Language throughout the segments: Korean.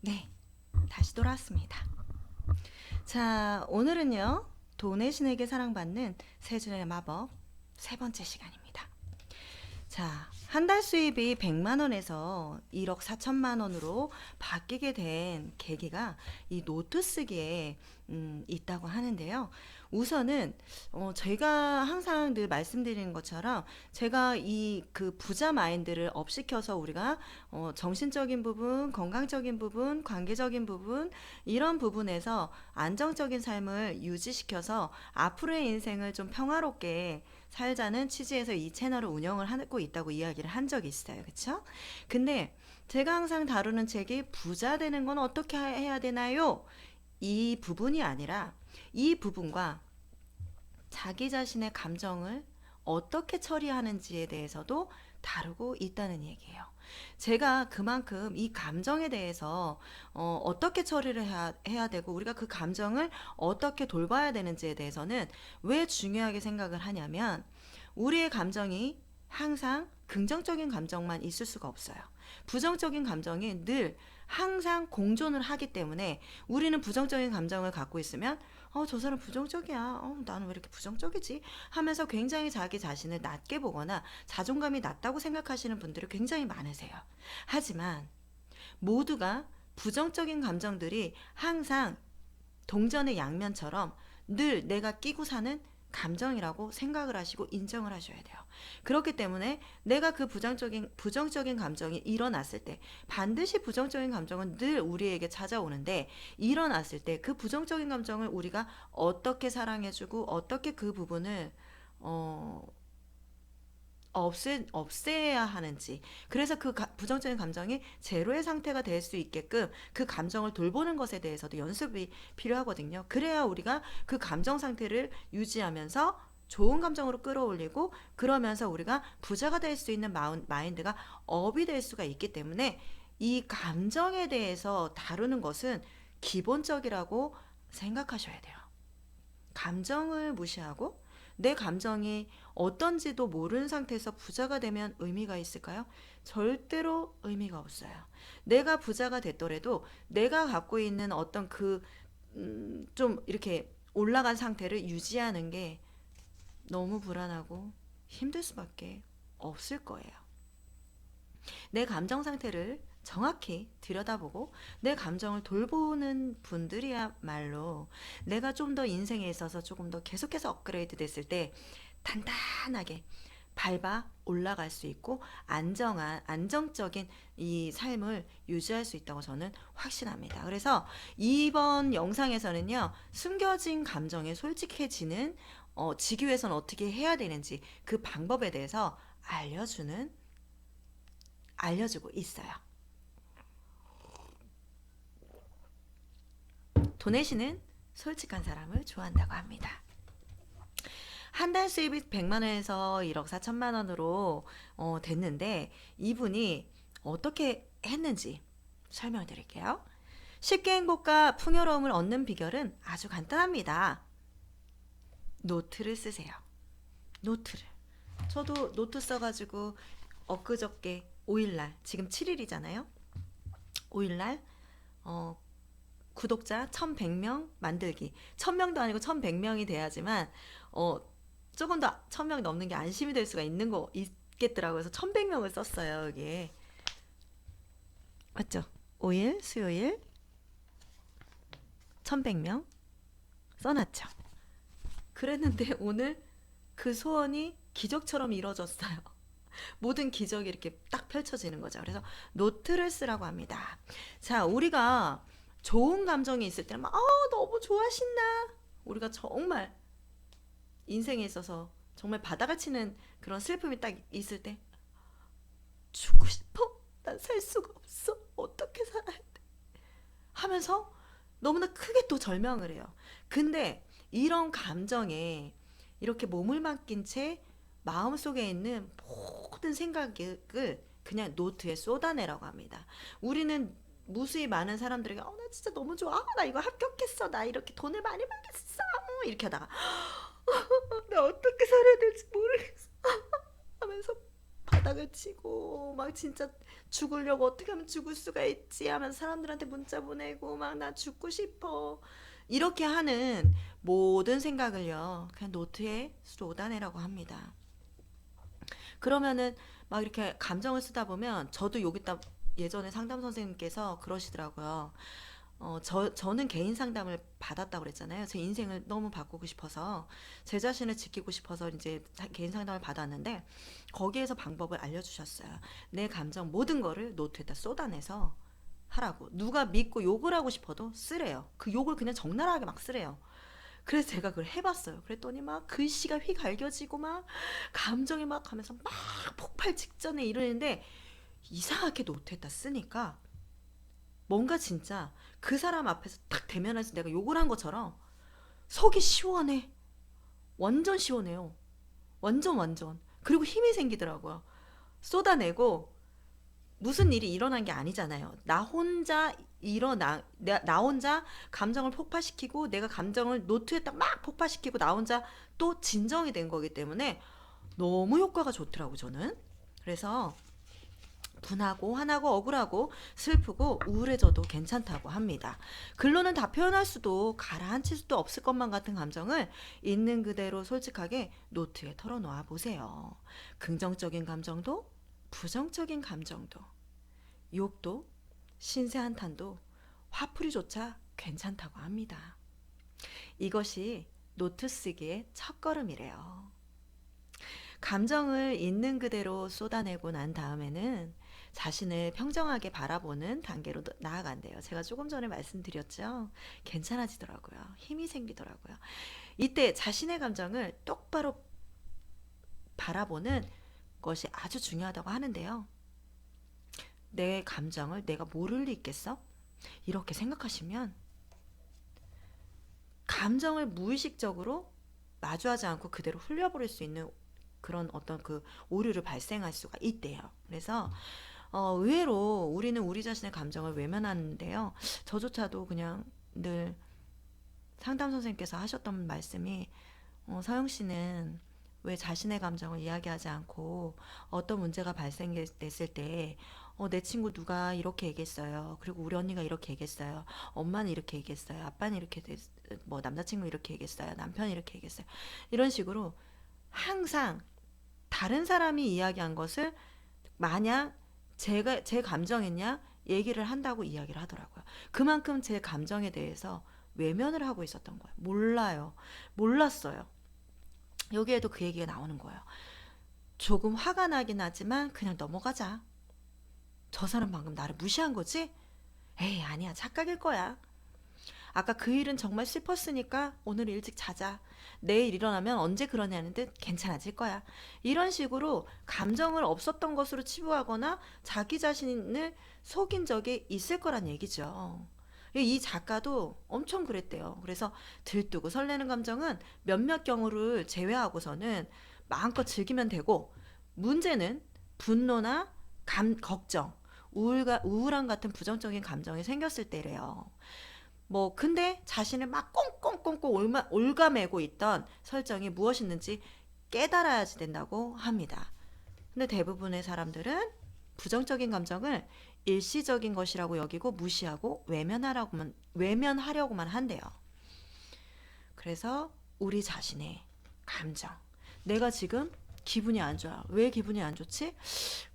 네, 다시 돌아왔습니다. 자, 오늘은요, 돈의 신에게 사랑받는 세준의 마법 세 번째 시간입니다. 자, 한 달 수입이 100만 원에서 1억 4천만 원으로 바뀌게 된 계기가 이 노트 쓰기에 있다고 하는데요. 우선은 제가 항상 늘 말씀드리는 것처럼 제가 이 그 부자 마인드를 업시켜서 우리가 정신적인 부분, 건강적인 부분, 관계적인 부분 이런 부분에서 안정적인 삶을 유지시켜서 앞으로의 인생을 좀 평화롭게 살자는 취지에서 이 채널을 운영을 하고 있다고 이야기를 한 적이 있어요. 그쵸? 근데 제가 항상 다루는 책이 부자 되는 건 어떻게 해야 되나요? 이 부분이 아니라 이 부분과 자기 자신의 감정을 어떻게 처리하는지에 대해서도 다루고 있다는 얘기예요. 제가 그만큼 이 감정에 대해서 떻게 처리를 해야 되고 우리가 그 감정을 어떻게 돌봐야 되는지에 대해서는 왜 중요하게 생각을 하냐면 우리의 감정이 항상 긍정적인 감정만 있을 수가 없어요. 부정적인 감정이 늘 항상 공존을 하기 때문에 우리는 부정적인 감정을 갖고 있으면 저 사람 부정적이야. 나는 왜 이렇게 부정적이지? 하면서 굉장히 자기 자신을 낮게 보거나 자존감이 낮다고 생각하시는 분들이 굉장히 많으세요. 하지만 모두가 부정적인 감정들이 항상 동전의 양면처럼 늘 내가 끼고 사는 감정이라고 생각을 하시고 인정을 하셔야 돼요. 그렇기 때문에 내가 그 부정적인 감정이 일어났을 때 반드시 부정적인 감정은 늘 우리에게 찾아오는데 일어났을 때 그 부정적인 감정을 우리가 어떻게 사랑해주고 어떻게 그 부분을 어, 없애야 하는지 그래서 그 부정적인 감정이 제로의 상태가 될 수 있게끔 그 감정을 돌보는 것에 대해서도 연습이 필요하거든요. 그래야 우리가 그 감정 상태를 유지하면서 좋은 감정으로 끌어올리고 그러면서 우리가 부자가 될 수 있는 마인드가 업이 될 수가 있기 때문에 이 감정에 대해서 다루는 것은 기본적이라고 생각하셔야 돼요. 감정을 무시하고 내 감정이 어떤지도 모르는 상태에서 부자가 되면 의미가 있을까요? 절대로 의미가 없어요. 내가 부자가 됐더라도 내가 갖고 있는 어떤 좀 이렇게 올라간 상태를 유지하는 게 너무 불안하고 힘들 수밖에 없을 거예요. 내 감정 상태를 정확히 들여다보고 내 감정을 돌보는 분들이야말로 내가 좀 더 인생에 있어서 조금 더 계속해서 업그레이드 됐을 때 단단하게 밟아 올라갈 수 있고 안정적인 이 삶을 유지할 수 있다고 저는 확신합니다. 그래서 이번 영상에서는요, 숨겨진 감정에 솔직해지는 지기 위해서는 어떻게 해야 되는지 그 방법에 대해서 알려주고 있어요. 도네시는 솔직한 사람을 좋아한다고 합니다. 한 달 수입이 100만 원에서 1억 4천만 원으로 됐는데 이분이 어떻게 했는지 설명을 드릴게요. 쉽게 행복과 풍요로움을 얻는 비결은 아주 간단합니다. 노트를 쓰세요. 노트를. 저도 노트 써가지고 엊그저께 5일날 지금 7일이잖아요. 5일날 구독자 1100명 만들기. 1000명도 아니고 1100명이 돼야지만 조금 더 1000명 넘는 게 안심이 될 수가 있겠더라고요. 그래서 1100명을 썼어요. 여기에. 맞죠? 5일 수요일 1100명 써놨죠. 그랬는데 오늘 그 소원이 기적처럼 이루어졌어요. 모든 기적이 이렇게 딱 펼쳐지는 거죠. 그래서 노트를 쓰라고 합니다. 자, 우리가 좋은 감정이 있을 때는 막 너무 좋아 신나. 우리가 정말 인생에 있어서 정말 바다가 치는 그런 슬픔이 딱 있을 때 죽고 싶어. 난 살 수가 없어. 어떻게 살아야 돼? 하면서 너무나 크게 또 절명을 해요. 근데 이런 감정에 이렇게 몸을 맡긴 채 마음속에 있는 모든 생각을 그냥 노트에 쏟아내라고 합니다. 우리는 무수히 많은 사람들에게 나 진짜 너무 좋아. 나 이거 합격했어. 나 이렇게 돈을 많이 벌겠어. 이렇게 하다가 나 어떻게 살아야 될지 모르겠어 하면서 바닥을 치고 막 진짜 죽으려고 어떻게 하면 죽을 수가 있지 하면서 사람들한테 문자 보내고 막 나 죽고 싶어. 이렇게 하는 모든 생각을요, 그냥 노트에 쏟아내라고 합니다. 그러면은 막 이렇게 감정을 쓰다 보면 저도 여기다 예전에 상담 선생님께서 그러시더라고요. 저는 개인 상담을 받았다고 그랬잖아요. 제 인생을 너무 바꾸고 싶어서, 제 자신을 지키고 싶어서 이제 개인 상담을 받았는데, 거기에서 방법을 알려주셨어요. 내 감정 모든 거를 노트에다 쏟아내서 하라고. 누가 믿고 욕을 하고 싶어도 쓰래요. 그 욕을 그냥 적나라하게 막 쓰래요. 그래서 제가 그걸 해봤어요. 그랬더니 막 글씨가 휘갈겨지고 막 감정이 막 가면서 막 폭발 직전에 이러는데, 이상하게 노트에다 쓰니까 뭔가 진짜 그 사람 앞에서 딱 대면해서 내가 욕을 한 것처럼 속이 시원해. 완전 시원해요. 완전. 그리고 힘이 생기더라고요. 쏟아내고 무슨 일이 일어난 게 아니잖아요. 나 혼자 나 혼자 감정을 폭발시키고, 내가 감정을 노트에 딱 막 폭발시키고, 나 혼자 또 진정이 된 거기 때문에 너무 효과가 좋더라고, 저는. 그래서 분하고 화나고 억울하고 슬프고 우울해져도 괜찮다고 합니다. 글로는 다 표현할 수도 가라앉힐 수도 없을 것만 같은 감정을 있는 그대로 솔직하게 노트에 털어놓아 보세요. 긍정적인 감정도 부정적인 감정도, 욕도 신세 한탄도 화풀이조차 괜찮다고 합니다. 이것이 노트 쓰기의 첫걸음이래요. 감정을 있는 그대로 쏟아내고 난 다음에는 자신을 평정하게 바라보는 단계로 나아간대요. 제가 조금 전에 말씀드렸죠. 괜찮아지더라고요. 힘이 생기더라고요. 이때 자신의 감정을 똑바로 바라보는 것이 아주 중요하다고 하는데요. 내 감정을 내가 모를 리 있겠어? 이렇게 생각하시면 감정을 무의식적으로 마주하지 않고 그대로 흘려버릴 수 있는 그런 어떤 그 오류를 발생할 수가 있대요. 그래서 의외로 우리는 우리 자신의 감정을 외면하는데요. 저조차도 그냥 늘 상담 선생님께서 하셨던 말씀이, 서영 씨는 왜 자신의 감정을 이야기하지 않고 어떤 문제가 발생됐을 때 내 친구 누가 이렇게 얘기했어요. 그리고 우리 언니가 이렇게 얘기했어요. 엄마는 이렇게 얘기했어요. 아빠는 이렇게 뭐 남자친구 이렇게 얘기했어요. 남편이 이렇게 얘기했어요. 이런 식으로 항상 다른 사람이 이야기한 것을 마냥 제 감정이냐 얘기를 한다고 이야기를 하더라고요. 그만큼 제 감정에 대해서 외면을 하고 있었던 거예요. 몰랐어요. 여기에도 그 얘기가 나오는 거예요. 조금 화가 나긴 하지만 그냥 넘어가자. 저 사람 방금 나를 무시한 거지? 에이, 아니야, 착각일 거야. 아까 그 일은 정말 슬펐으니까 오늘 일찍 자자. 내일 일어나면 언제 그러냐는 듯 괜찮아질 거야. 이런 식으로 감정을 없었던 것으로 치부하거나 자기 자신을 속인 적이 있을 거란 얘기죠. 이 작가도 엄청 그랬대요. 그래서 들뜨고 설레는 감정은 몇몇 경우를 제외하고서는 마음껏 즐기면 되고, 문제는 분노나 걱정, 우울함 같은 부정적인 감정이 생겼을 때래요. 뭐 근데 자신을 막 꽁꽁꽁꽁 올가매고 있던 설정이 무엇이었는지 깨달아야지 된다고 합니다. 근데 대부분의 사람들은 부정적인 감정을 일시적인 것이라고 여기고 무시하고 외면하려고만 한대요. 그래서 우리 자신의 감정, 내가 지금 기분이 안 좋아. 왜 기분이 안 좋지?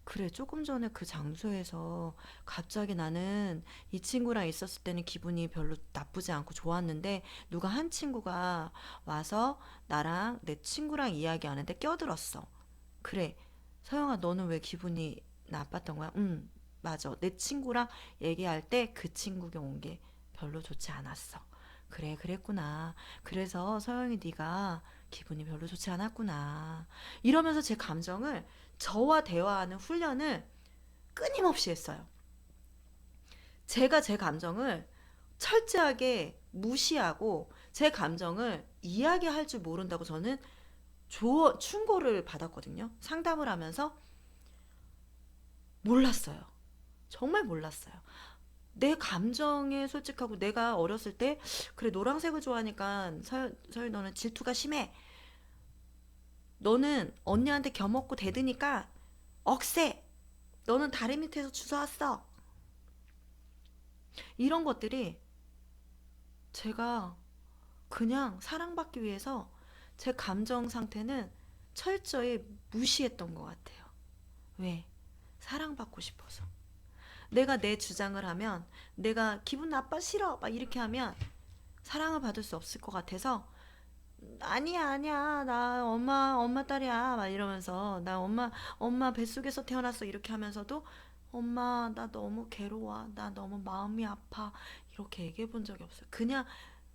그래, 조금 전에 그 장소에서 갑자기 나는 이 친구랑 있었을 때는 기분이 별로 나쁘지 않고 좋았는데, 누가 한 친구가 와서 나랑 내 친구랑 이야기하는데 껴들었어. 그래, 서영아, 너는 왜 기분이 나빴던 거야? 맞아. 내 친구랑 얘기할 때 그 친구가 온 게 별로 좋지 않았어. 그래, 그랬구나. 그래서 서영이 네가 기분이 별로 좋지 않았구나. 이러면서 제 감정을, 저와 대화하는 훈련을 끊임없이 했어요. 제가 제 감정을 철저하게 무시하고 제 감정을 이야기할 줄 모른다고 저는 충고를 받았거든요. 상담을 하면서 몰랐어요. 정말 몰랐어요. 내 감정에 솔직하고, 내가 어렸을 때 그래, 노란색을 좋아하니까 서율 너는 질투가 심해. 너는 언니한테 겨먹고 대드니까 억세. 너는 다리 밑에서 주워왔어. 이런 것들이 제가 그냥 사랑받기 위해서 제 감정 상태는 철저히 무시했던 것 같아요. 왜? 사랑받고 싶어서. 내가 내 주장을 하면, 내가 기분 나빠 싫어 막 이렇게 하면 사랑을 받을 수 없을 것 같아서, 아니야 아니야 나 엄마 딸이야 막 이러면서, 나 엄마 뱃속에서 태어났어 이렇게 하면서도, 엄마 나 너무 괴로워, 나 너무 마음이 아파, 이렇게 얘기해 본 적이 없어요. 그냥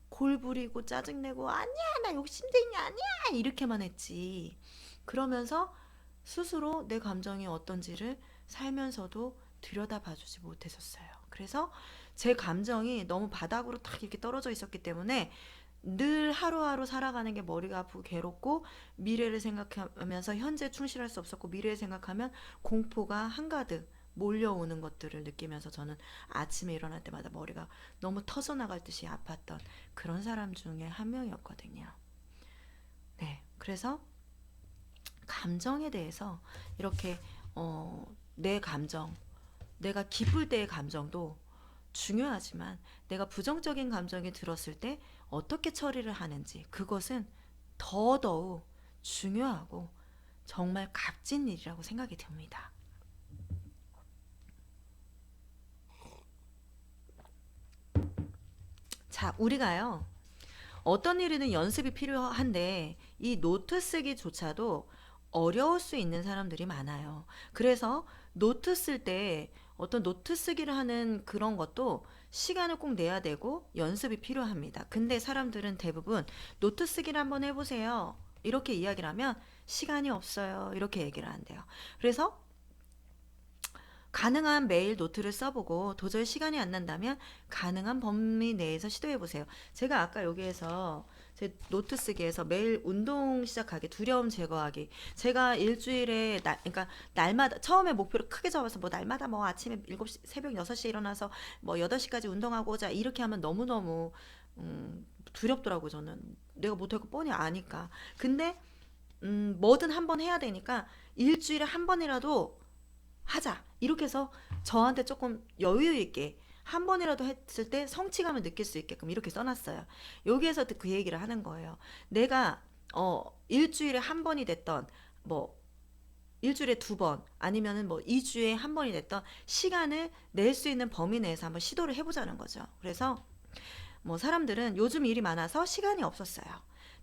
골 부리고 짜증내고, 아니야 나 욕심쟁이 아니야 이렇게만 했지. 그러면서 스스로 내 감정이 어떤지를 살면서도 들여다봐주지 못했었어요. 그래서 제 감정이 너무 바닥으로 딱 이렇게 떨어져 있었기 때문에 늘 하루하루 살아가는 게 머리가 아프고 괴롭고, 미래를 생각하면서 현재 충실할 수 없었고, 미래를 생각하면 공포가 한가득 몰려오는 것들을 느끼면서 저는 아침에 일어날 때마다 머리가 너무 터져나갈 듯이 아팠던 그런 사람 중에 한 명이었거든요. 네, 그래서 감정에 대해서 이렇게 내 감정, 내가 기쁠 때의 감정도 중요하지만, 내가 부정적인 감정이 들었을 때 어떻게 처리를 하는지, 그것은 더더욱 중요하고 정말 값진 일이라고 생각이 듭니다. 자, 우리가요, 어떤 일이든 연습이 필요한데 이 노트 쓰기조차도 어려울 수 있는 사람들이 많아요. 그래서 노트 쓸 때, 어떤 노트 쓰기를 하는 그런 것도 시간을 꼭 내야 되고 연습이 필요합니다. 근데 사람들은 대부분 노트 쓰기를 한번 해보세요, 이렇게 이야기를 하면 시간이 없어요, 이렇게 얘기를 한대요. 그래서 가능한 매일 노트를 써보고 도저히 시간이 안 난다면 가능한 범위 내에서 시도해보세요. 제가 아까 여기에서 제 노트 쓰기에서 매일 운동 시작하기, 두려움 제거하기. 제가 일주일에 그러니까 날마다 처음에 목표를 크게 잡아서 뭐 날마다 뭐 아침에 7시, 새벽 6시에 일어나서 뭐 8시까지 운동하고자 이렇게 하면 너무너무 두렵더라고요, 저는. 내가 못할 거 뻔히 아니까. 근데 뭐든 한번 해야 되니까 일주일에 한 번이라도 하자, 이렇게 해서 저한테 조금 여유 있게 한 번이라도 했을 때 성취감을 느낄 수 있게끔 이렇게 써놨어요. 여기에서 그 얘기를 하는 거예요. 내가 일주일에 한 번이 됐던, 뭐 일주일에 두 번, 아니면은 뭐 2주에 한 번이 됐던, 시간을 낼 수 있는 범위 내에서 한번 시도를 해보자는 거죠. 그래서 뭐 사람들은 요즘 일이 많아서 시간이 없었어요,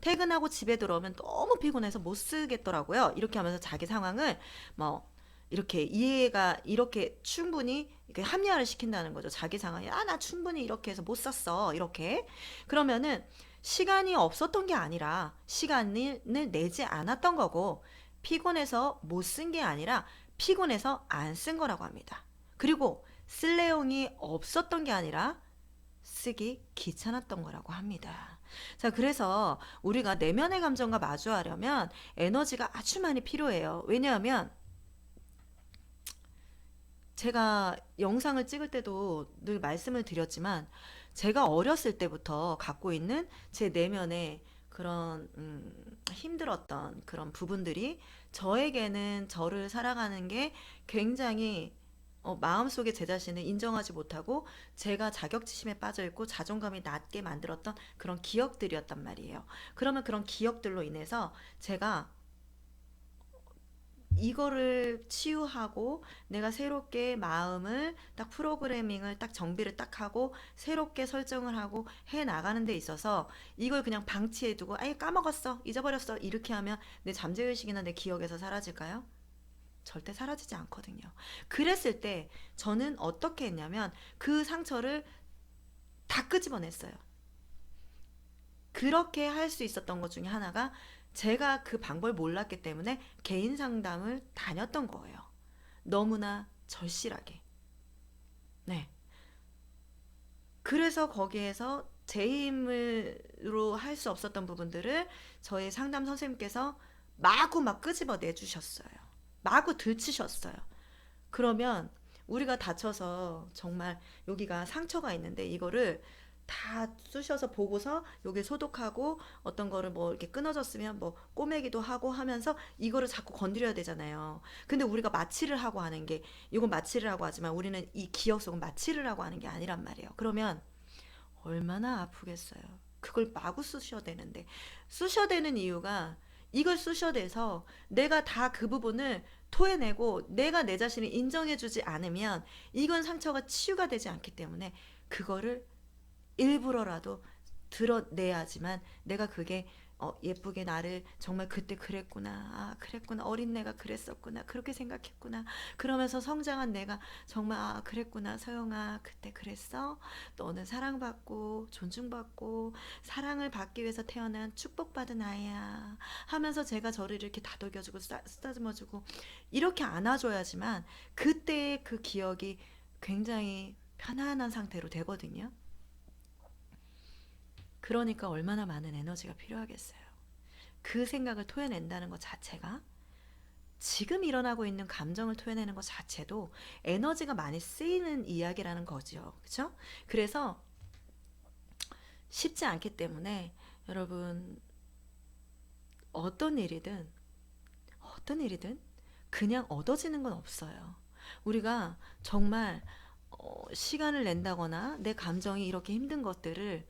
퇴근하고 집에 들어오면 너무 피곤해서 못 쓰겠더라고요, 이렇게 하면서 자기 상황을 뭐 이렇게 이해가, 이렇게 충분히 이렇게 합리화를 시킨다는 거죠. 자기 상황이, 아, 나 충분히 이렇게 해서 못 썼어, 이렇게. 그러면은 시간이 없었던 게 아니라 시간을 내지 않았던 거고, 피곤해서 못 쓴 게 아니라 피곤해서 안 쓴 거라고 합니다. 그리고 쓸 내용이 없었던 게 아니라 쓰기 귀찮았던 거라고 합니다. 자, 그래서 우리가 내면의 감정과 마주하려면 에너지가 아주 많이 필요해요. 왜냐하면 제가 영상을 찍을 때도 늘 말씀을 드렸지만, 제가 어렸을 때부터 갖고 있는 제 내면의 그런 힘들었던 그런 부분들이 저에게는, 저를 살아가는 게 굉장히 마음속에 제 자신을 인정하지 못하고 제가 자격지심에 빠져있고 자존감이 낮게 만들었던 그런 기억들이었단 말이에요. 그러면 그런 기억들로 인해서 제가 이거를 치유하고, 내가 새롭게 마음을 딱 프로그래밍을 딱 정비를 딱 하고 새롭게 설정을 하고 해 나가는 데 있어서, 이걸 그냥 방치해 두고 아예 까먹었어, 잊어버렸어, 이렇게 하면 내 잠재의식이나 내 기억에서 사라질까요? 절대 사라지지 않거든요. 그랬을 때 저는 어떻게 했냐면 그 상처를 다 끄집어냈어요. 그렇게 할 수 있었던 것 중에 하나가, 제가 그 방법을 몰랐기 때문에 개인 상담을 다녔던 거예요. 너무나 절실하게. 네. 그래서 거기에서 제 힘으로 할 수 없었던 부분들을 저희 상담 선생님께서 마구 막 끄집어 내주셨어요. 마구 들치셨어요. 그러면 우리가 다쳐서 정말 여기가 상처가 있는데, 이거를 다 쑤셔서 보고서 여기 소독하고 어떤 거를 뭐 이렇게 끊어졌으면 뭐 꼬매기도 하고 하면서 이거를 자꾸 건드려야 되잖아요. 근데 우리가 마취를 하고 하는 게 이건 마취를 하고 하지만 우리는 이 기억 속은 마취를 하고 하는 게 아니란 말이에요. 그러면 얼마나 아프겠어요. 그걸 마구 쑤셔대는데 쑤셔대는 이유가 이걸 쑤셔대서 내가 다 그 부분을 토해내고 내가 내 자신을 인정해주지 않으면 이건 상처가 치유가 되지 않기 때문에 그거를 일부러라도 드러내야지만 내가 그게 예쁘게 나를 정말 그때 그랬구나. 아, 그랬구나. 어린 내가 그랬었구나. 그렇게 생각했구나. 그러면서 성장한 내가 정말 아, 그랬구나. 서영아, 그때 그랬어. 너는 사랑받고 존중받고 사랑을 받기 위해서 태어난 축복받은 아이야. 하면서 제가 저를 이렇게 다독여주고 쓰다듬어주고 이렇게 안아줘야지만 그때의 그 기억이 굉장히 편안한 상태로 되거든요. 그러니까 얼마나 많은 에너지가 필요하겠어요. 그 생각을 토해낸다는 것 자체가 지금 일어나고 있는 감정을 토해내는 것 자체도 에너지가 많이 쓰이는 이야기라는 거죠. 그렇죠? 그래서 쉽지 않기 때문에 여러분 어떤 일이든 그냥 얻어지는 건 없어요. 우리가 정말 시간을 낸다거나 내 감정이 이렇게 힘든 것들을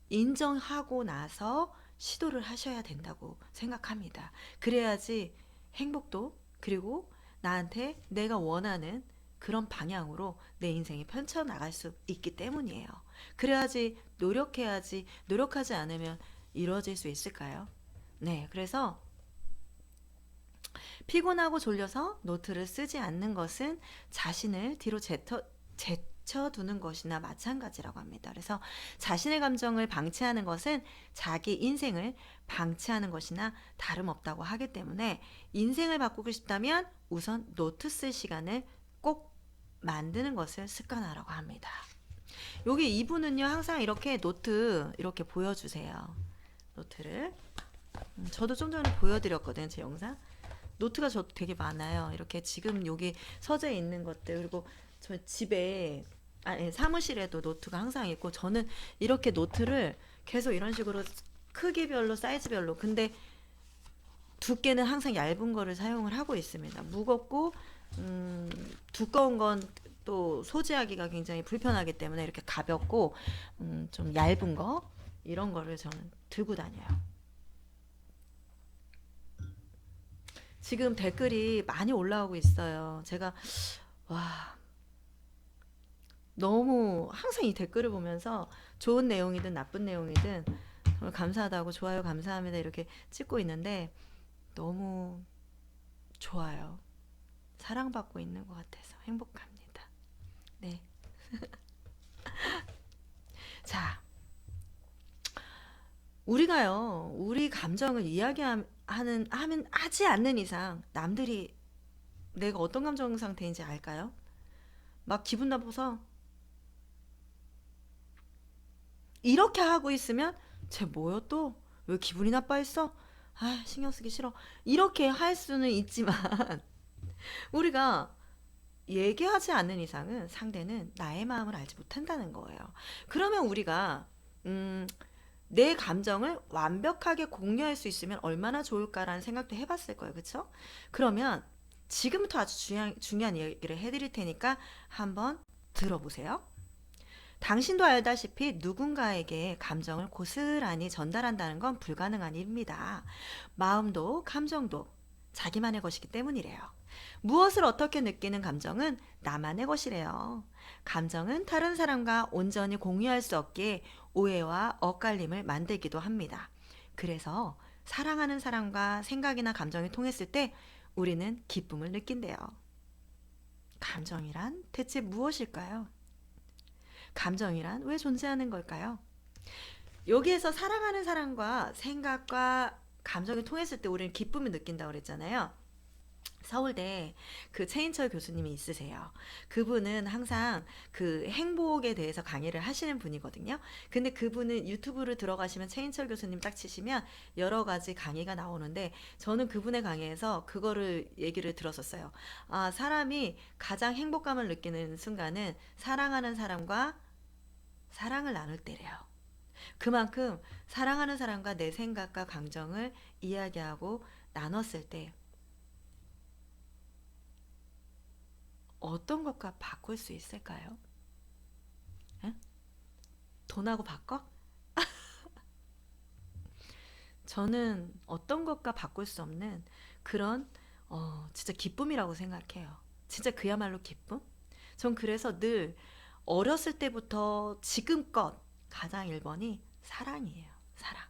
인정하고 나서 시도를 하셔야 된다고 생각합니다. 그래야지 행복도 그리고 나한테 내가 원하는 그런 방향으로 내 인생이 펼쳐나갈 수 있기 때문이에요. 그래야지 노력해야지 노력하지 않으면 이루어질 수 있을까요? 네, 그래서 피곤하고 졸려서 노트를 쓰지 않는 것은 자신을 뒤로 제쳐두는 것이나 마찬가지라고 합니다. 그래서 자신의 감정을 방치하는 것은 자기 인생을 방치하는 것이나 다름없다고 하기 때문에 인생을 바꾸고 싶다면 우선 노트 쓸 시간을 꼭 만드는 것을 습관하라고 합니다. 여기 이분은요 항상 이렇게 노트 이렇게 보여주세요. 노트를 저도 좀 전에 보여드렸거든요. 제 영상 노트가 저도 되게 많아요. 이렇게 지금 여기 서재에 있는 것들 그리고 저 집에 사무실에도 노트가 항상 있고 저는 이렇게 노트를 계속 이런 식으로 크기별로 사이즈별로 근데 두께는 항상 얇은 거를 사용을 하고 있습니다. 무겁고 두꺼운 건 또 소지하기가 굉장히 불편하기 때문에 이렇게 가볍고 좀 얇은 거 이런 거를 저는 들고 다녀요. 지금 댓글이 많이 올라오고 있어요. 제가 와 너무 항상 이 댓글을 보면서 좋은 내용이든 나쁜 내용이든 정말 감사하다고 좋아요 감사합니다 이렇게 찍고 있는데 너무 좋아요. 사랑받고 있는 것 같아서 행복합니다. 네. 자, 우리가요, 우리 감정을 하지 않는 이상 남들이 내가 어떤 감정 상태인지 알까요? 막 기분 나빠서 이렇게 하고 있으면 쟤 뭐야 또? 왜 기분이 나빠했어? 아, 신경 쓰기 싫어. 이렇게 할 수는 있지만 우리가 얘기하지 않는 이상은 상대는 나의 마음을 알지 못한다는 거예요. 그러면 우리가 내 감정을 완벽하게 공유할 수 있으면 얼마나 좋을까라는 생각도 해봤을 거예요. 그렇죠? 그러면 지금부터 아주 중요한 얘기를 해드릴 테니까 한번 들어보세요. 당신도 알다시피 누군가에게 감정을 고스란히 전달한다는 건 불가능한 일입니다. 마음도 감정도 자기만의 것이기 때문이래요. 무엇을 어떻게 느끼는 감정은 나만의 것이래요. 감정은 다른 사람과 온전히 공유할 수 없기에 오해와 엇갈림을 만들기도 합니다. 그래서 사랑하는 사람과 생각이나 감정이 통했을 때 우리는 기쁨을 느낀대요. 감정이란 대체 무엇일까요? 감정이란 왜 존재하는 걸까요? 여기에서 사랑하는 사람과 생각과 감정이 통했을 때 우리는 기쁨을 느낀다고 그랬잖아요. 서울대 그 최인철 교수님이 있으세요. 그분은 항상 그 행복에 대해서 강의를 하시는 분이거든요. 근데 그분은 유튜브를 들어가시면 최인철 교수님 딱 치시면 여러 가지 강의가 나오는데 저는 그분의 강의에서 그거를 얘기를 들었었어요. 아, 사람이 가장 행복감을 느끼는 순간은 사랑하는 사람과 사랑을 나눌 때래요. 그만큼 사랑하는 사람과 내 생각과 감정을 이야기하고 나눴을 때 어떤 것과 바꿀 수 있을까요? 응? 돈하고 바꿔? 저는 어떤 것과 바꿀 수 없는 그런 진짜 기쁨이라고 생각해요. 진짜 그야말로 기쁨? 전 그래서 늘 어렸을 때부터 지금껏 가장 1번이 사랑이에요. 사랑.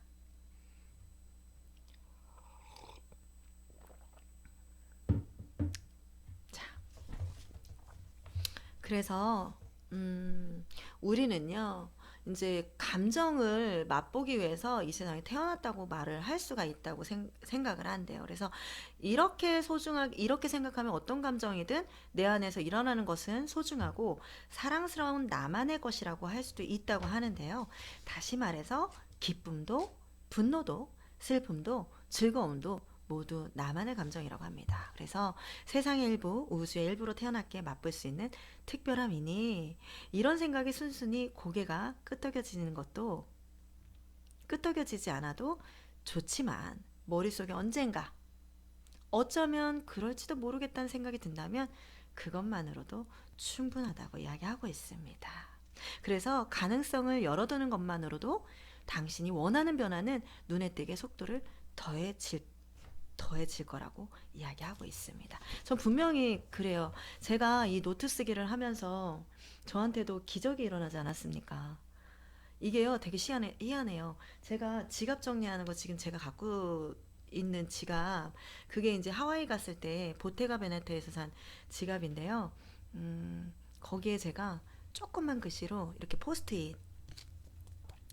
자, 그래서 우리는요. 이제 감정을 맛보기 위해서 이 세상에 태어났다고 말을 할 수가 있다고 생각을 한대요. 그래서 이렇게 소중하게 이렇게 생각하면 어떤 감정이든 내 안에서 일어나는 것은 소중하고 사랑스러운 나만의 것이라고 할 수도 있다고 하는데요. 다시 말해서 기쁨도 분노도 슬픔도 즐거움도 모두 나만의 감정이라고 합니다. 그래서 세상의 일부, 우주의 일부로 태어났기에 맛볼 수 있는 특별함이니 이런 생각이 순순히 고개가 끄덕여지는 것도 끄덕여지지 않아도 좋지만 머릿속에 언젠가 어쩌면 그럴지도 모르겠다는 생각이 든다면 그것만으로도 충분하다고 이야기하고 있습니다. 그래서 가능성을 열어두는 것만으로도 당신이 원하는 변화는 눈에 띄게 속도를 더해질 거라고 이야기하고 있습니다. 전 분명히 그래요. 제가 이 노트 쓰기를 하면서 저한테도 기적이 일어나지 않았습니까? 이게요, 되게 희한해요. 제가 지갑 정리하는 거 지금 제가 갖고 있는 지갑, 그게 이제 하와이 갔을 때 보테가 베네토에서 산 지갑인데요. 거기에 제가 조그만 글씨로 이렇게 포스트잇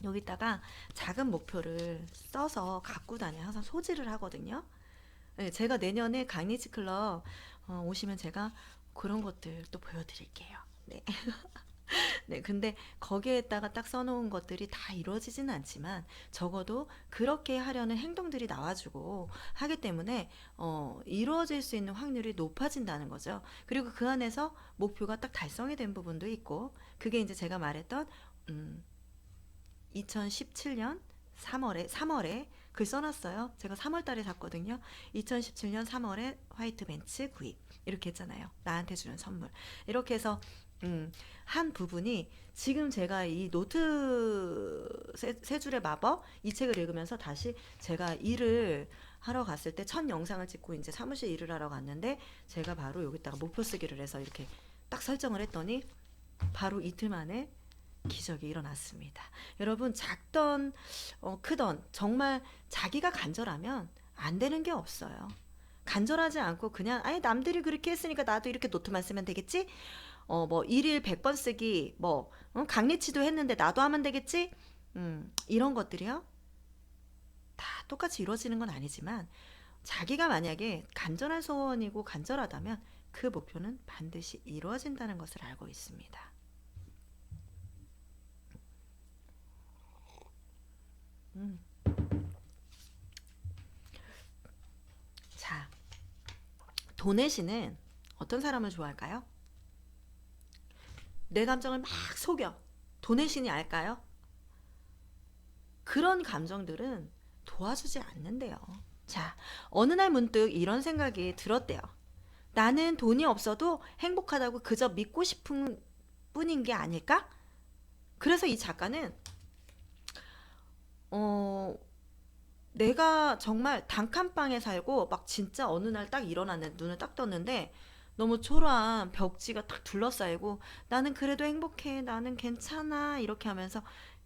여기다가 작은 목표를 써서 갖고 다녀요. 항상 소지를 하거든요. 네, 제가 내년에 강리츠 클럽 오시면 제가 그런 것들 또 보여드릴게요. 네. 네, 근데 거기에다가 딱 써놓은 것들이 다 이루어지진 않지만 적어도 그렇게 하려는 행동들이 나와주고 하기 때문에 이루어질 수 있는 확률이 높아진다는 거죠. 그리고 그 안에서 목표가 딱 달성이 된 부분도 있고 그게 이제 제가 말했던 2017년 3월에 글 써놨어요. 제가 3월 달에 샀거든요. 2017년 3월에 화이트 벤츠 구입 이렇게 했잖아요. 나한테 주는 선물. 이렇게 해서 한 부분이 지금 제가 이 노트 세 줄의 마법 이 책을 읽으면서 다시 제가 일을 하러 갔을 때 첫 영상을 찍고 이제 사무실 일을 하러 갔는데 제가 바로 여기다가 목표 쓰기를 해서 이렇게 딱 설정을 했더니 바로 이틀 만에 기적이 일어났습니다. 여러분 작던 크던 정말 자기가 간절하면 안 되는 게 없어요. 간절하지 않고 그냥 아니 남들이 그렇게 했으니까 나도 이렇게 노트만 쓰면 되겠지? 뭐 일일 100번 쓰기 뭐 강리치도 했는데 나도 하면 되겠지? 이런 것들이요. 다 똑같이 이루어지는 건 아니지만 자기가 만약에 간절한 소원이고 간절하다면 그 목표는 반드시 이루어진다는 것을 알고 있습니다. 자, 도네시는 어떤 사람을 좋아할까요? 내 감정을 막 속여. 도네신이 알까요? 그런 감정들은 도와주지 않는데요. 자, 어느 날 문득 이런 생각이 들었대요. 나는 돈이 없어도 행복하다고 그저 믿고 싶은 뿐인 게 아닐까? 그래서 이 작가는 어, 내가 정말 단칸방에 살고 막 진짜 어느 날 딱 일어났는데 눈을 딱 떴는데 너무 초라한 벽지가 딱 둘러싸이고 나는 그래도 행복해 나는 괜찮아 이렇게 하면서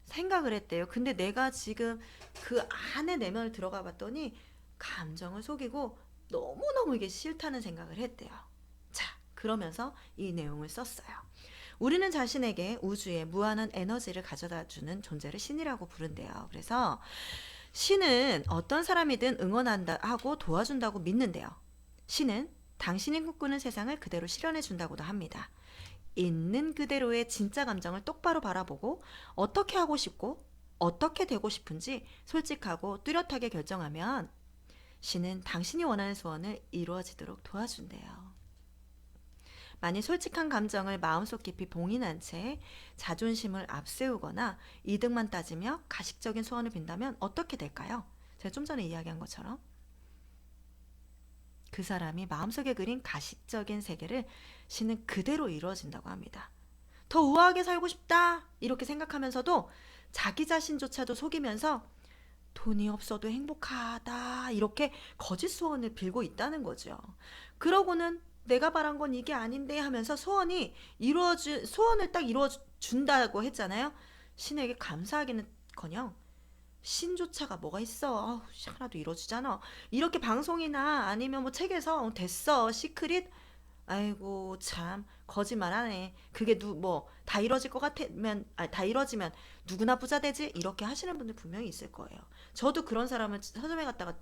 생각을 했대요. 근데 내가 지금 그 안에 내면을 들어가 봤더니 감정을 속이고 너무너무 이게 싫다는 생각을 했대요. 자, 그러면서 이 내용을 썼어요. 우리는 자신에게 우주의 무한한 에너지를 가져다 주는 존재를 신이라고 부른대요. 그래서 신은 어떤 사람이든 응원한다 하고 도와준다고 믿는데요. 신은 당신이 꿈꾸는 세상을 그대로 실현해 준다고도 합니다. 있는 그대로의 진짜 감정을 똑바로 바라보고 어떻게 하고 싶고 어떻게 되고 싶은지 솔직하고 뚜렷하게 결정하면 신은 당신이 원하는 소원을 이루어지도록 도와준대요. 만일 솔직한 감정을 마음속 깊이 봉인한 채 자존심을 앞세우거나 이득만 따지며 가식적인 소원을 빈다면 어떻게 될까요? 제가 좀 전에 이야기한 것처럼 그 사람이 마음속에 그린 가식적인 세계를 신은 그대로 이루어진다고 합니다. 더 우아하게 살고 싶다 이렇게 생각하면서도 자기 자신조차도 속이면서 돈이 없어도 행복하다 이렇게 거짓 소원을 빌고 있다는 거죠. 그러고는 내가 바란 건 이게 아닌데 하면서 소원을 딱 이루어준다고 했잖아요. 신에게 감사하기는커녕 신조차가 뭐가 있어, 하나도 이루어지잖아 이렇게 방송이나 아니면 뭐 책에서 됐어 시크릿, 아이고 참 거짓말하네. 그게 뭐 다 이뤄질 것 같으면 다 이뤄지면 누구나 부자 되지 이렇게 하시는 분들 분명히 있을 거예요. 저도 그런 사람을 서점에 갔다가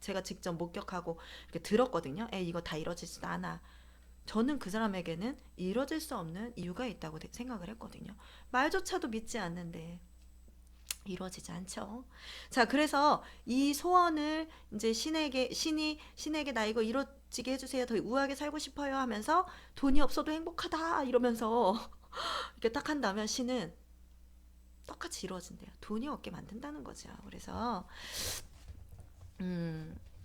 제가 직접 목격하고 이렇게 들었거든요. 이거 다 이뤄지지도 않아. 저는 그 사람에게는 이뤄질 수 없는 이유가 있다고 생각을 했거든요. 말조차도 믿지 않는데 이루어지지 않죠. 자, 그래서 이 소원을 이제 신에게 나 이거 이루어지게 해주세요. 더 우아하게 살고 싶어요 하면서 돈이 없어도 행복하다 이러면서 이렇게 딱 한다면 신은 똑같이 이루어진대요. 돈이 없게 만든다는 거죠. 그래서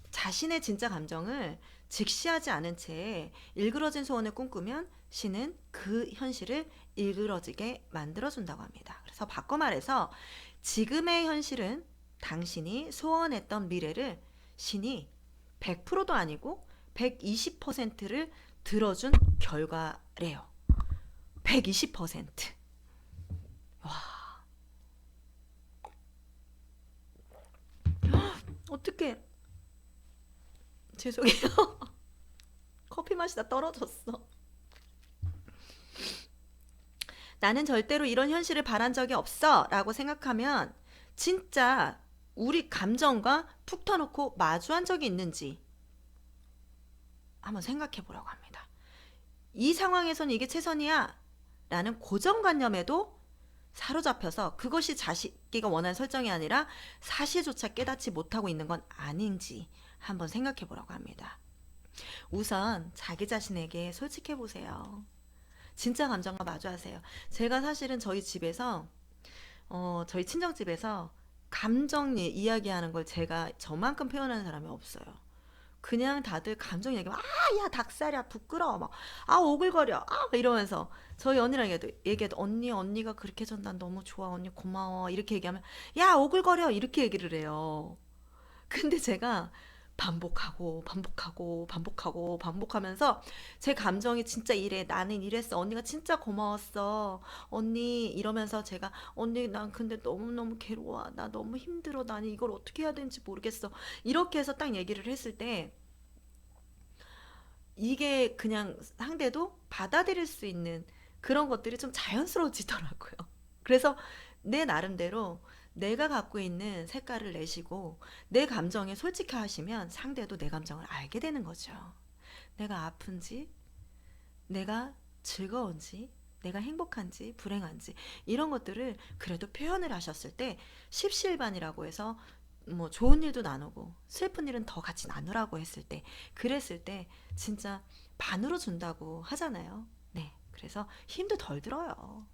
자신의 진짜 감정을 직시하지 않은 채 일그러진 소원을 꿈꾸면 신은 그 현실을 일그러지게 만들어준다고 합니다. 그래서 바꿔 말해서 지금의 현실은 당신이 소원했던 미래를 신이 100%도 아니고 120%를 들어준 결과래요. 120%. 와. 어떡해. 죄송해요. 커피 맛이 다 떨어졌어. 나는 절대로 이런 현실을 바란 적이 없어 라고 생각하면 진짜 우리 감정과 푹 터놓고 마주한 적이 있는지 한번 생각해 보라고 합니다. 이 상황에서는 이게 최선이야 라는 고정관념에도 사로잡혀서 그것이 자식이가 원하는 설정이 아니라 사실조차 깨닫지 못하고 있는 건 아닌지 한번 생각해 보라고 합니다. 우선 자기 자신에게 솔직해 보세요. 진짜 감정과 마주하세요. 제가 사실은 저희 집에서 저희 친정집에서 감정 이야기하는 걸 제가 저만큼 표현하는 사람이 없어요. 그냥 다들 감정 얘기하면 야 닭살이야 부끄러워 막 오글거려 이러면서 저희 언니랑 얘기해도 언니가 그렇게 해줘 난 너무 좋아 언니 고마워 이렇게 얘기하면 야 오글거려 이렇게 얘기를 해요. 근데 제가 반복하면서 제 감정이 진짜 이래 나는 이랬어 언니가 진짜 고마웠어 언니 이러면서 제가 언니 난 근데 너무너무 괴로워 나 너무 힘들어 나는 이걸 어떻게 해야 되는지 모르겠어 이렇게 해서 딱 얘기를 했을 때 이게 그냥 상대도 받아들일 수 있는 그런 것들이 좀 자연스러워지더라고요. 그래서 내 나름대로 내가 갖고 있는 색깔을 내시고 내 감정에 솔직하시면 상대도 내 감정을 알게 되는 거죠. 내가 아픈지, 내가 즐거운지, 내가 행복한지, 불행한지 이런 것들을 그래도 표현을 하셨을 때 십시일반이라고 해서 뭐 좋은 일도 나누고 슬픈 일은 더 같이 나누라고 했을 때 그랬을 때 진짜 반으로 준다고 하잖아요. 네, 그래서 힘도 덜 들어요.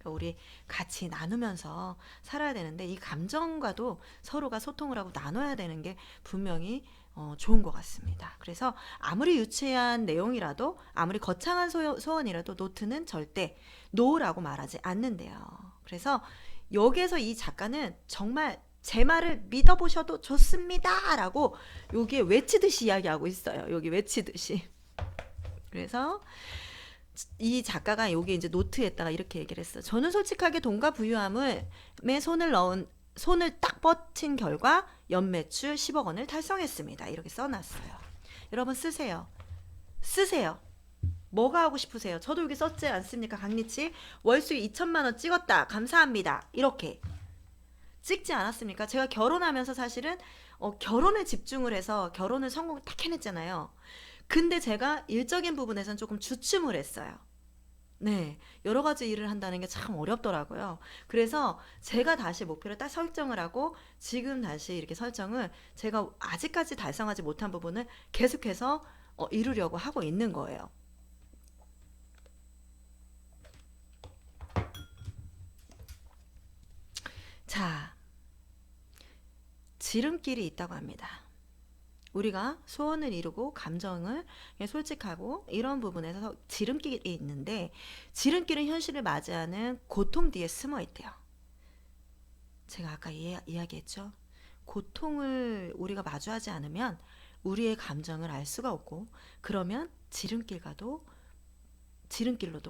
우리 같이 나누면서 살아야 되는데 이 감정과도 서로가 소통을 하고 나눠야 되는 게 분명히 좋은 것 같습니다. 그래서 아무리 유치한 내용이라도 아무리 거창한 소원이라도 노트는 절대 노라고 말하지 않는데요. 그래서 여기에서 이 작가는 정말 제 말을 믿어보셔도 좋습니다 라고 여기에 외치듯이 이야기하고 있어요. 여기 외치듯이. 그래서 이 작가가 여기 이제 노트에다가 이렇게 얘기를 했어요. 저는 솔직하게 돈과 부유함에 손을 딱 뻗친 결과 연매출 10억 원을 달성했습니다. 이렇게 써놨어요. 여러분 쓰세요. 뭐가 하고 싶으세요? 저도 여기 썼지 않습니까? 강리치 월수익 2천만 원 찍었다. 감사합니다. 이렇게 찍지 않았습니까? 제가 결혼하면서 사실은 결혼에 집중을 해서 결혼을 성공을 딱 해냈잖아요. 근데 제가 일적인 부분에서는 조금 주춤을 했어요. 네, 여러 가지 일을 한다는 게 참 어렵더라고요. 그래서 제가 다시 목표를 딱 설정을 하고 지금 다시 이렇게 설정을 제가 아직까지 달성하지 못한 부분을 계속해서 이루려고 하고 있는 거예요. 자, 지름길이 있다고 합니다. 우리가 소원을 이루고 감정을 솔직하고 이런 부분에서 지름길이 있는데, 지름길은 현실을 맞이하는 고통 뒤에 숨어 있대요. 제가 아까 이야기했죠. 고통을 우리가 마주하지 않으면 우리의 감정을 알 수가 없고, 그러면 지름길로도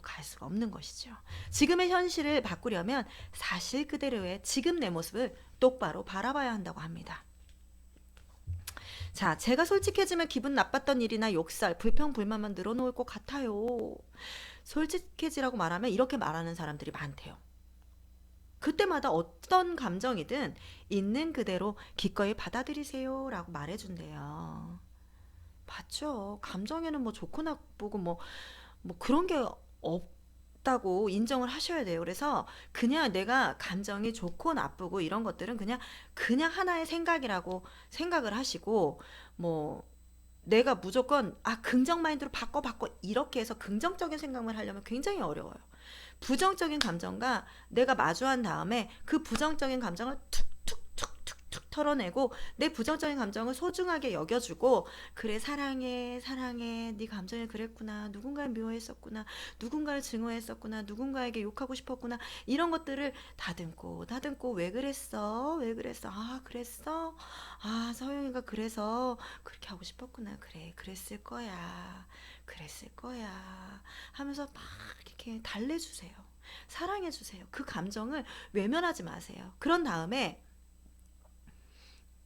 갈 수가 없는 것이죠. 지금의 현실을 바꾸려면 사실 그대로의 지금 내 모습을 똑바로 바라봐야 한다고 합니다. 자, 제가 솔직해지면 기분 나빴던 일이나 욕설, 불평, 불만만 늘어놓을 것 같아요. 솔직해지라고 말하면 이렇게 말하는 사람들이 많대요. 그때마다 어떤 감정이든 있는 그대로 기꺼이 받아들이세요 라고 말해준대요. 맞죠? 감정에는 뭐 좋고 나쁘고 뭐 그런 게 없다고 인정을 하셔야 돼요. 그래서 그냥 내가 감정이 좋고 나쁘고 이런 것들은 그냥 하나의 생각이라고 생각을 하시고, 뭐 내가 무조건 긍정 마인드로 바꿔 이렇게 해서 긍정적인 생각만 하려면 굉장히 어려워요. 부정적인 감정과 내가 마주한 다음에 그 부정적인 감정을 툭툭 털어내고 내 부정적인 감정을 소중하게 여겨주고, 그래 사랑해 네 감정이 그랬구나, 누군가를 미워했었구나, 누군가를 증오했었구나, 누군가에게 욕하고 싶었구나, 이런 것들을 다듬고 왜 그랬어 그랬어, 서영이가 그래서 그렇게 하고 싶었구나, 그래 그랬을 거야 하면서 막 이렇게 달래주세요. 사랑해주세요. 그 감정을 외면하지 마세요.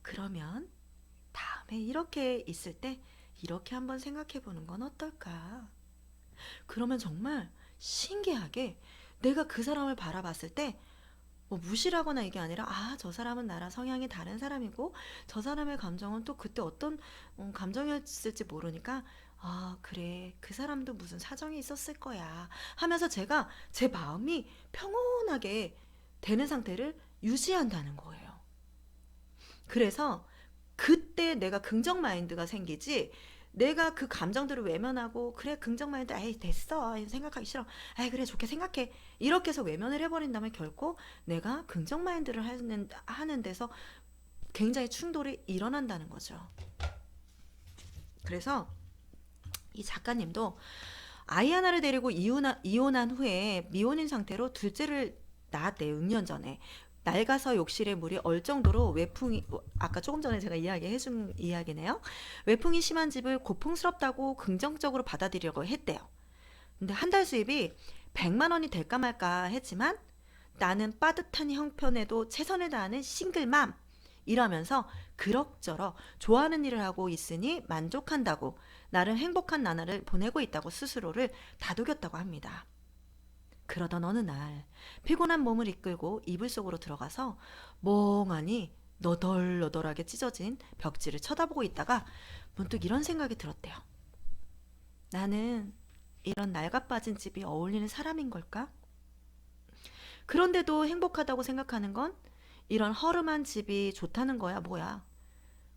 그러면 다음에 이렇게 있을 때 이렇게 한번 생각해 보는 건 어떨까? 그러면 정말 신기하게 내가 그 사람을 바라봤을 때 뭐 무시하거나 이게 아니라, 저 사람은 나랑 성향이 다른 사람이고 저 사람의 감정은 또 그때 어떤 감정이었을지 모르니까, 그래 그 사람도 무슨 사정이 있었을 거야 하면서 제가 제 마음이 평온하게 되는 상태를 유지한다는 거예요. 그래서 그때 내가 긍정 마인드가 생기지, 내가 그 감정들을 외면하고 그래 긍정 마인드 에이 됐어 생각하기 싫어 그래 좋게 생각해 이렇게 해서 외면을 해버린다면 결코 내가 긍정 마인드를 하는 데서 굉장히 충돌이 일어난다는 거죠. 그래서 이 작가님도 아이 하나를 데리고 이혼한 후에 미혼인 상태로 둘째를 낳았대요. 6년 전에. 낡아서 욕실에 물이 얼 정도로 외풍이, 아까 조금 전에 제가 이야기해준 이야기네요. 외풍이 심한 집을 고풍스럽다고 긍정적으로 받아들이려고 했대요. 근데 한 달 수입이 100만 원이 될까 말까 했지만, 나는 빠듯한 형편에도 최선을 다하는 싱글맘 이러면서 그럭저럭 좋아하는 일을 하고 있으니 만족한다고 나름 행복한 나날을 보내고 있다고 스스로를 다독였다고 합니다. 그러던 어느 날 피곤한 몸을 이끌고 이불 속으로 들어가서 멍하니 너덜너덜하게 찢어진 벽지를 쳐다보고 있다가 문득 이런 생각이 들었대요. 나는 이런 낡아빠진 집이 어울리는 사람인 걸까? 그런데도 행복하다고 생각하는 건 이런 허름한 집이 좋다는 거야, 뭐야.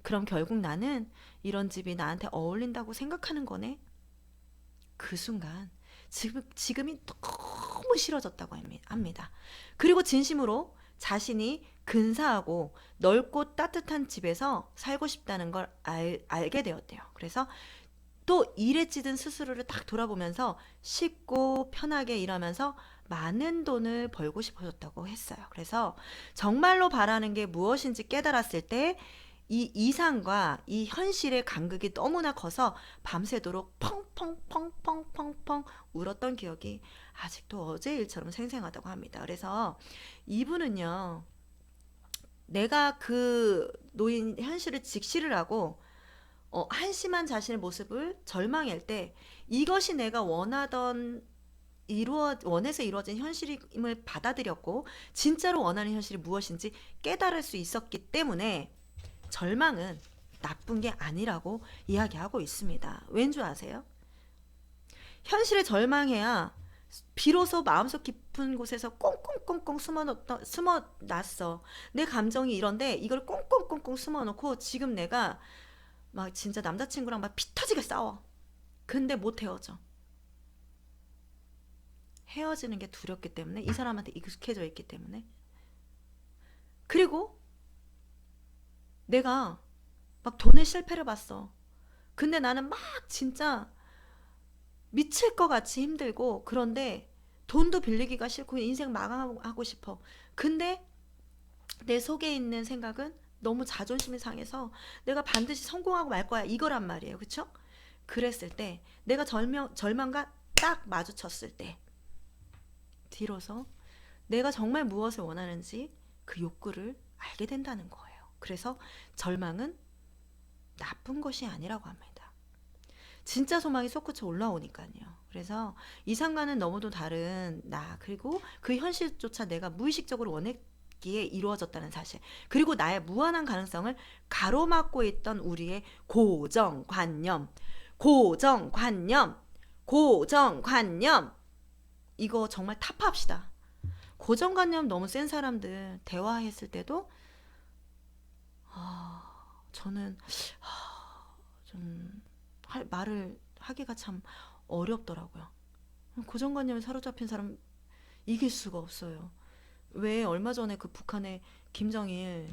그럼 결국 나는 이런 집이 나한테 어울린다고 생각하는 거네? 그 순간 지금이 너무 싫어졌다고 합니다. 그리고 진심으로 자신이 근사하고 넓고 따뜻한 집에서 살고 싶다는 걸 알게 되었대요. 그래서 또 일에 찌든 스스로를 딱 돌아보면서 쉽고 편하게 일하면서 많은 돈을 벌고 싶어졌다고 했어요. 그래서 정말로 바라는 게 무엇인지 깨달았을 때 이 이상과 이 현실의 간극이 너무나 커서 밤새도록 펑펑펑펑펑펑 울었던 기억이 아직도 어제 일처럼 생생하다고 합니다. 그래서 이분은요, 내가 그 노인 현실을 직시를 하고 한심한 자신의 모습을 절망할 때 이것이 내가 원해서 이루어진 현실임을 받아들였고 진짜로 원하는 현실이 무엇인지 깨달을 수 있었기 때문에 절망은 나쁜 게 아니라고 이야기하고 있습니다. 왠 줄 아세요? 현실에 절망해야 비로소 마음속 깊은 곳에서 꽁꽁꽁꽁 숨어놨어. 내 감정이 이런데 이걸 꽁꽁꽁꽁 숨어놓고 지금 내가 막 진짜 남자친구랑 막 피 터지게 싸워. 근데 못 헤어져. 헤어지는 게 두렵기 때문에, 이 사람한테 익숙해져 있기 때문에. 그리고 내가 막 돈의 실패를 봤어. 근데 나는 막 진짜 미칠 것 같이 힘들고, 그런데 돈도 빌리기가 싫고 인생 마감하고 싶어. 근데 내 속에 있는 생각은 너무 자존심이 상해서 내가 반드시 성공하고 말 거야, 이거란 말이에요. 그쵸? 그랬을 때 내가 절망과 딱 마주쳤을 때 뒤로서 내가 정말 무엇을 원하는지 그 욕구를 알게 된다는 거예요. 그래서 절망은 나쁜 것이 아니라고 합니다. 진짜 소망이 솟구쳐 올라오니까요. 그래서 이상과는 너무도 다른 나, 그리고 그 현실조차 내가 무의식적으로 원했기에 이루어졌다는 사실, 그리고 나의 무한한 가능성을 가로막고 있던 우리의 고정관념, 고정관념, 고정관념, 이거 정말 타파합시다. 고정관념 너무 센 사람들 대화했을 때도 저는 좀 말을 하기가 참 어렵더라고요. 고정관념에 사로잡힌 사람 이길 수가 없어요. 왜 얼마 전에 그 북한의 김정일도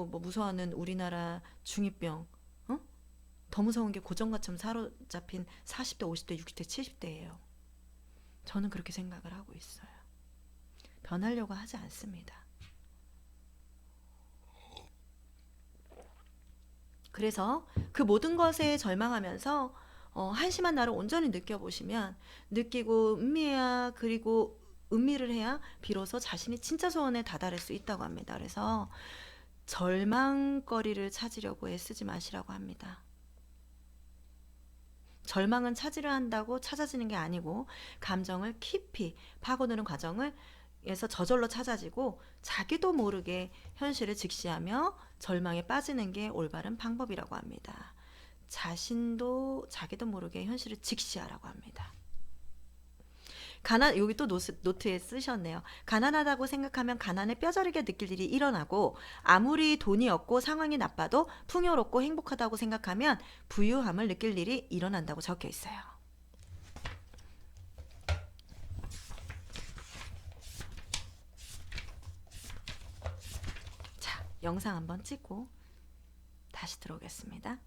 뭐 무서워하는 우리나라 중이병, 어? 더 무서운 게 고정관념 사로잡힌 40대, 50대, 60대, 70대예요. 저는 그렇게 생각을 하고 있어요. 변하려고 하지 않습니다. 그래서 그 모든 것에 절망하면서 한심한 나를 온전히 느껴보시면, 느끼고 음미해야, 그리고 음미를 해야 비로소 자신이 진짜 소원에 다다를 수 있다고 합니다. 그래서 절망거리를 찾으려고 애쓰지 마시라고 합니다. 절망은 찾으려 한다고 찾아지는 게 아니고, 감정을 깊이 파고드는 과정을 에서 저절로 찾아지고, 자기도 모르게 현실을 직시하며 절망에 빠지는 게 올바른 방법이라고 합니다. 자기도 모르게 현실을 직시하라고 합니다. 여기 또 노트에 쓰셨네요. 가난하다고 생각하면 가난을 뼈저리게 느낄 일이 일어나고, 아무리 돈이 없고 상황이 나빠도 풍요롭고 행복하다고 생각하면 부유함을 느낄 일이 일어난다고 적혀 있어요. 자, 영상 한번 찍고 다시 들어오겠습니다.